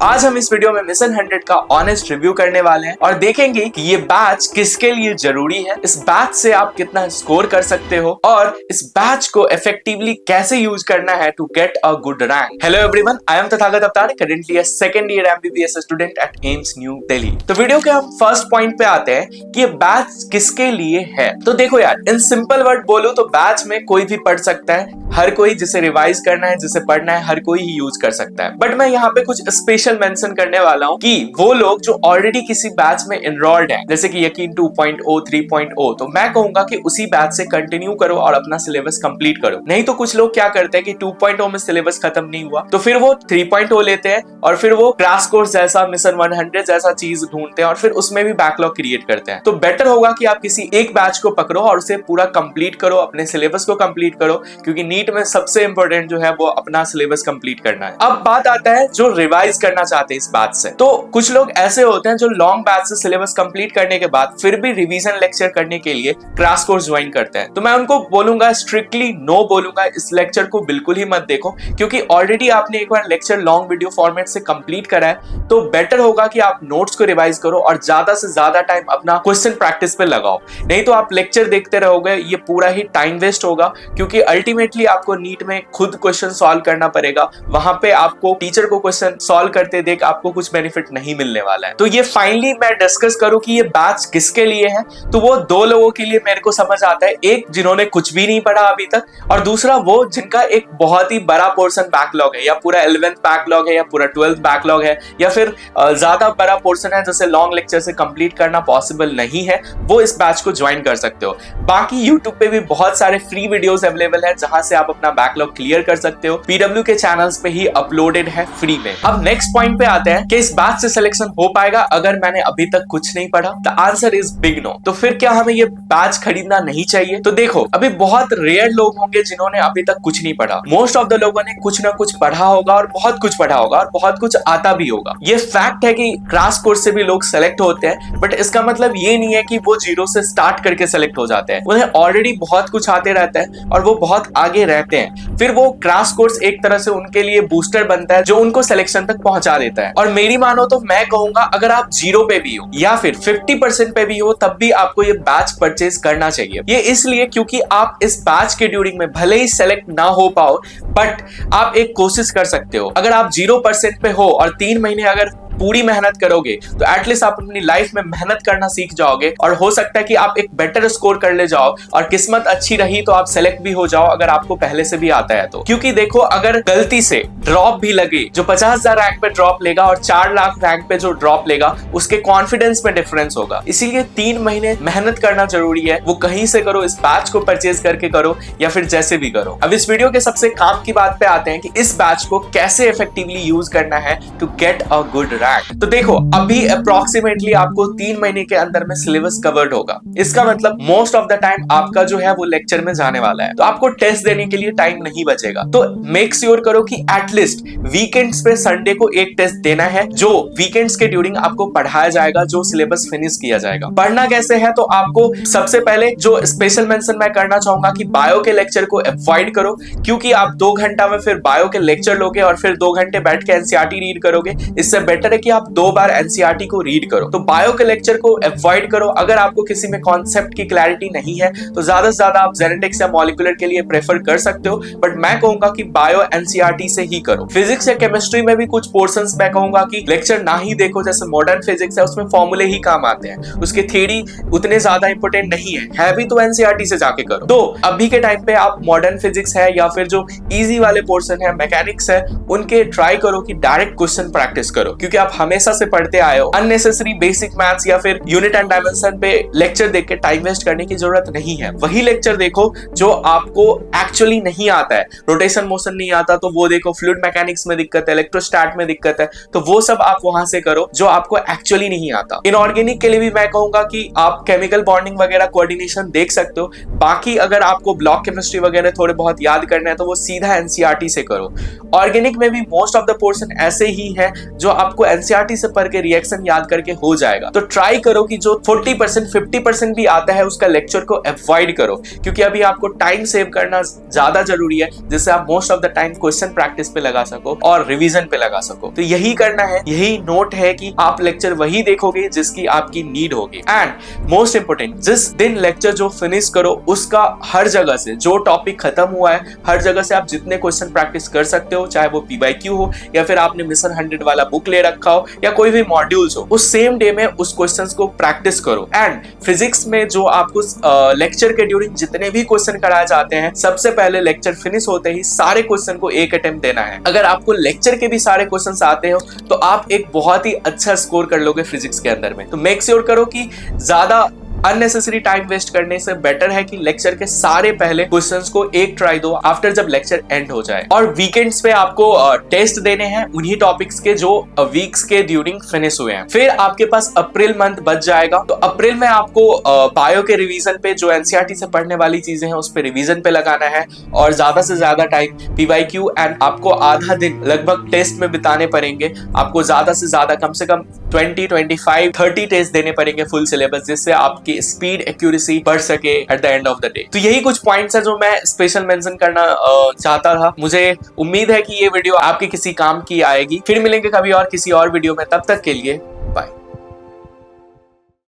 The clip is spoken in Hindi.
आज हम इस वीडियो में मिशन 100 का ऑनेस्ट रिव्यू करने वाले हैं और देखेंगे कि ये बैच किसके लिए जरूरी है, इस बैच से आप कितना स्कोर कर सकते हो और इस बैच को इफेक्टिवली कैसे यूज करना है to get a good rank. Hello everyone, I am Tathagat Avatar, currently a second year MBBS student at AIIMS New Delhi. तो वीडियो के हम फर्स्ट पॉइंट पे आते हैं कि ये बैच किसके लिए है। तो देखो यार, इन सिंपल वर्ड बोलूं तो बैच में कोई भी पढ़ सकता है, हर कोई जिसे रिवाइज करना है, जिसे पढ़ना है, हर कोई ही यूज कर सकता है। बट मैं यहाँ पे कुछ स्पेशल मेंशन करने वाला हूँ कि वो लोग जो ऑलरेडी किसी बैच में एनरोल्ड हैं, जैसे कि यकीन 2.0 3.0, तो मैं कहूंगा कि उसी बैच से कंटिन्यू करो और अपना सिलेबस कंप्लीट करो। नहीं तो कुछ लोग क्या करते हैं कि 2.0 में सिलेबस खत्म नहीं हुआ तो फिर वो 3.0 लेते हैं और फिर वो क्रैश कोर्स जैसा, मिशन 100 जैसा चीज ढूंढते हैं और फिर उसमें भी बैकलॉग क्रिएट करते हैं। तो बेटर होगा कि आप किसी एक बैच को पकड़ो और उसे पूरा कंप्लीट करो, अपने सिलेबस को कंप्लीट करो, क्योंकि नीट में सबसे इंपॉर्टेंट जो है वो अपना सिलेबस कंप्लीट करना है। अब बात आता है जो रिवाइज करना चाहते हैं इस बैच से। तो कुछ लोग ऐसे होते हैं जो लॉन्ग बैच से सिलेबस कंप्लीट करने के बाद फिर भी रिवीजन लेक्चर करने के लिए क्रैश कोर्स ज्वाइन करते हैं। तो मैं उनको बोलूंगा, स्ट्रिक्टली नो बोलूंगा, इस लेक्चर को बिल्कुल ही मत देखो, क्योंकि ऑलरेडी आपने एक बार लेक्चर लॉन्ग वीडियो फॉर्मेट से कंप्लीट करा है। तो बेटर होगा कि आप नोट्स को रिवाइज करो और ज्यादा से ज्यादा टाइम अपना क्वेश्चन प्रैक्टिस पे लगाओ। नहीं तो आप लेक्चर देखते रहोगे, ये पूरा ही टाइम वेस्ट होगा, क्योंकि अल्टीमेटली आपको नीट में खुद क्वेश्चन सॉल्व करना पड़ेगा। वहां पे आपको टीचर को क्वेश्चन सॉल्व करते देख आपको कुछ बेनिफिट नहीं मिलने वाला है। तो ये फाइनली मैं डिस्कस करूं कि ये बैच किसके लिए है, तो वो दो लोगों के लिए मेरे को समझ आता है। एक जिन्होंने कुछ भी नहीं पढ़ा अभी तक, और दूसरा वो जिनका एक बहुत ही बड़ा पोर्शन बैकलॉग है, या पूरा 11th बैकलॉग है, या पूरा 12th बैकलॉग है, या फिर ज्यादा बड़ा पोर्शन है जैसे लॉन्ग लेक्चर से कंप्लीट करना पॉसिबल नहीं है, वो इस बैच को ज्वाइन कर सकते हो। बाकी यूट्यूब पे भी बहुत सारे फ्री वीडियोस अवेलेबल है जहां से आप अपना बैकलॉग क्लियर कर सकते हो। पीडब्ल्यू के चैनल्स पे ही अपलोडेड है फ्री में। अब नेक्स्ट पॉइंट पे आते हैं कि इस बैच से सिलेक्शन हो पाएगा अगर मैंने अभी तक कुछ नहीं पढ़ा। The answer is big no. तो फिर क्या हमें ये बैच खरीदना नहीं चाहिए? तो देखो, अभी बहुत रेयर लोग होंगे जिन्होंने अभी तक कुछ नहीं पढ़ा। मोस्ट ऑफ द लोगों ने कुछ ना कुछ पढ़ा होगा और बहुत कुछ पढ़ा होगा और बहुत कुछ आता भी होगा। ये फैक्ट है कि क्रैश कोर्स से भी लोग सेलेक्ट होते हैं, बट इसका मतलब ये नहीं है कि वो जीरो से स्टार्ट करके सेलेक्ट हो जाते हैं। उन्हें ऑलरेडी बहुत कुछ आते रहता है और वो बहुत आगे रहते हैं। फिर वो क्रैश कोर्स एक तरह से उनके लिए बूस्टर बनता है जो उनको सिलेक्शन तक पहुंचा देता है। और मेरी मानो तो मैं कहूंगा, अगर आप जीरो पे भी हो या फिर 50% पे भी हो, तब भी आपको ये बैच परचेज करना चाहिए। ये इसलिए क्योंकि आप इस बैच के ड्यूरिंग में भले ही सेलेक्ट ना हो पाओ, बट आप एक कोशिश कर सकते हो। अगर आप 0% पे हो और 3 महीने अगर पूरी मेहनत करोगे तो एटलीस्ट आप अपनी लाइफ में मेहनत करना सीख जाओगे और हो सकता है कि आप एक बेटर स्कोर कर ले जाओ और किस्मत अच्छी रही तो आप सेलेक्ट भी हो जाओ, अगर आपको पहले से भी आता है तो। क्योंकि देखो, अगर गलती से ड्रॉप भी लगे, जो 50,000 रैंक पे ड्रॉप लेगा और 4 लाख रैंक पे जो ड्रॉप लेगा, उसके कॉन्फिडेंस में डिफरेंस होगा। इसीलिए 3 महीने मेहनत करना जरूरी है। वो कहीं से करो, इस बैच को परचेज करके करो या फिर जैसे भी करो। अब इस वीडियो के सबसे काम की बात पे आते हैं कि इस बैच को कैसे इफेक्टिवली यूज करना है to get a good rank. तो देखो, अभी अप्रोक्सीमेटली आपको 3 महीने के अंदर में सिलेबस कवर्ड होगा। इसका मतलब मोस्ट ऑफ द टाइम आपका जो है वो लेक्चर में जाने वाला है, तो आपको टेस्ट देने के लिए टाइम नहीं बचेगा। तो मेक श्योर करो कि एटलीस्ट वीकेंड्स पे संडे को एक टेस्ट देना है, जो वीकेंड्स के ड्यूरिंग आपको पढ़ाया जाएगा, जो सिलेबस फिनिश किया जाएगा। पढ़ना कैसे है, तो आपको सबसे पहले जो स्पेशल मेंशन मैं करना चाहूंगा कि बायो के लेक्चर को अवॉइड करो, क्योंकि आप 2 घंटा में फिर बायो के लेक्चर लोगे और फिर 2 घंटे बैठ के एनसीईआरटी रीड करोगे। इससे बेटर है कि आप 2 बार एनसीईआरटी को रीड करो। तो बायो के लेक्चर को अवॉइड करो। अगर आपको किसी में कॉन्सेप्ट की क्लैरिटी नहीं है तो ज्यादा से ज्यादा आप जेनेटिक्स या मॉलिक्यूलर के लिए प्रेफर कर सकते हो, बट मैं कहूंगा कि बायो एनसीईआरटी से ही करो। फिजिक्स या केमिस्ट्री में भी कुछ पोर्शंस मैं कहूंगा कि लेक्चर ना ही देखो, जैसे मॉडर्न फिजिक्स है, उसमें फॉर्मूले ही काम आते हैं, उसके थ्योरी उतने ज्यादा इंपॉर्टेंट नहीं है भी तो एनसीईआरटी से जाके करो। तो अभी के टाइम पे आप मॉडर्न फिजिक्स है या फिर जो इजी वाले पोर्शन है, मैकेनिक्स है, उनके ट्राई करो कि डायरेक्ट क्वेश्चन प्रैक्टिस करो, क्योंकि आप हमेशा से पढ़ते आए हो। अननेसेसरी बेसिक मैथ्स या फिर यूनिट एंड डायमेंशन पे लेक्चर देख के टाइम वेस्ट करने की जरूरत नहीं है। वही लेक्चर देखो जो आपको एक्चुअली नहीं आता है। रोटेशन मोशन नहीं आता तो वो देखो, फ्लूइड मैकेनिक्स में दिक्कत है, इलेक्ट्रोस्टैट में दिक्कत है, तो वो सब आप वहां से करो जो आपको एक्चुअली नहीं आता। इनऑर्गेनिक के लिए भी मैं कहूंगा कि आप केमिकल बॉन्डिंग वगैरह कोऑर्डिनेशन देख सकते हो। बाकी अगर आपको ब्लॉक केमिस्ट्री वगैरह थोड़े बहुत याद करना है तो वो सीधा एनसीईआरटी से करो। ऑर्गेनिक में भी मोस्ट ऑफ द पोर्शन ऐसे ही है जो आपको एनसीईआरटी से पढ़ के रिएक्शन याद करके हो जाएगा। तो ट्राई करो कि जो 40% 50% भी आता है उसका लेक्चर को अवॉइड करो, क्योंकि अभी आपको टाइम सेव करना ज्यादा जरूरी है, जिससे आप most of the time question practice पे लगा सको और रिवीजन पे लगा सको। तो यही करना है, यही नोट है कि आप लेक्चर वही देखोगे जिसकी आपकी नीड होगी। एंड मोस्ट इंपोर्टेंट, जिस दिन लेक्चर जो फिनिश करो उसका हर जगह से जो टॉपिक खत्म हुआ है हर जगह से आप जितने क्वेश्चन प्रैक्टिस कर सकते हो, चाहे वो पीवाईक्यू हो या फिर आपने मिशन 100 वाला बुक ले रखा हो या कोई भी मॉड्यूल्स हो, उस सेम डे में उस क्वेश्चंस को प्रैक्टिस करो। एंड फिजिक्स में जो आपको लेक्चर के ड्यूरिंग जितने भी क्वेश्चन कराए जाते हैं, सबसे पहले लेक्चर फिनिश होते ही सारे क्वेश्चन को एक अटेम्प्ट देना है। अगर आपको लेक्चर के भी सारे क्वेश्चन आते हो तो आप एक बहुत ही अच्छा स्कोर कर लोगे फिजिक्स के अंदर में। तो मेक श्योर करो कि ज्यादा अननेसेसरी टाइम वेस्ट करने से बेटर है कि लेक्चर के सारे पहले क्वेश्चंस को एक ट्राई दो आफ्टर जब लेक्चर एंड हो जाए। और वीकेंड्स पे आपको टेस्ट देने हैं उन्हीं टॉपिक्स के जो वीक्स के ड्यूरिंग फिनिश हुए हैं। फिर आपके पास अप्रैल मंथ बच जाएगा, तो अप्रैल में आपको बायो के रिवीजन पे जो एनसीईआरटी से पढ़ने वाली चीजें हैं उस पे रिवीजन पे लगाना है और ज्यादा से ज्यादा टाइम पीवाईक्यू एंड आपको आधा दिन लगभग टेस्ट में बिताने पड़ेंगे। आपको ज्यादा से ज्यादा कम से कम 20, 25, 30 टेस्ट देने पड़ेंगे फुल सिलेबस, जिससे आपकी स्पीड एक्यूरेसी बढ़ सके at the end of the day. तो यही कुछ पॉइंट्स है जो मैं स्पेशल मेंशन करना चाहता था। मुझे उम्मीद है कि ये वीडियो आपके किसी काम की आएगी। फिर मिलेंगे कभी और किसी और वीडियो में, तब तक के लिए